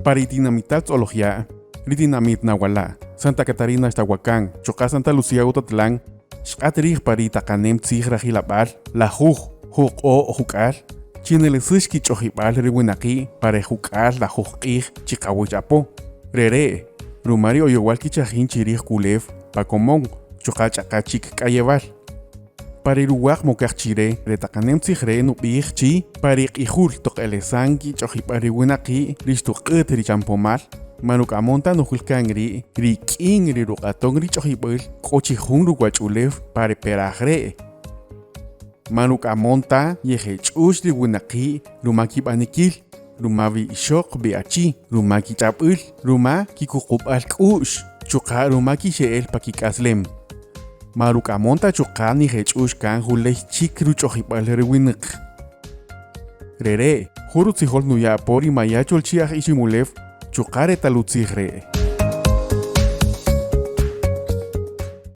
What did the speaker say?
Paritinamital zoología, ritinamit nahuala, Santa Catarina Ixtahuacán, Choca Santa Lucía Utotlán, Xatrij paritacanem tzijrajilapal, la juj o jukal, chinelesishki chojipal riwinaki, pare jukal la jujkij chikawichapo. Rere, Rumario Yowalki chajin chirij kulef, pacomón, chokachakachik kayeval. Pariruwak mokachire, retacanem tzijre nubij chi, parik ijul tokelesanki chojipariwinaki, listukut richampomal. Manukamonta nojulkangri, riking rirukatong richohibul, kochihung ruguachulef, pare perajre. Manukamonta yehechush riwinaki, rumaki banikil, rumavi ishok beachi, rumaki chapul, ruma kikukup alkush, chuka rumaki sheel pakikaslem. Manukamonta chuka ni hechush kan hulech chik ruchohibal riwinik. Rere, hurut sihol nuya pori mayachol chiach ishimulef, Chukare talutzigre.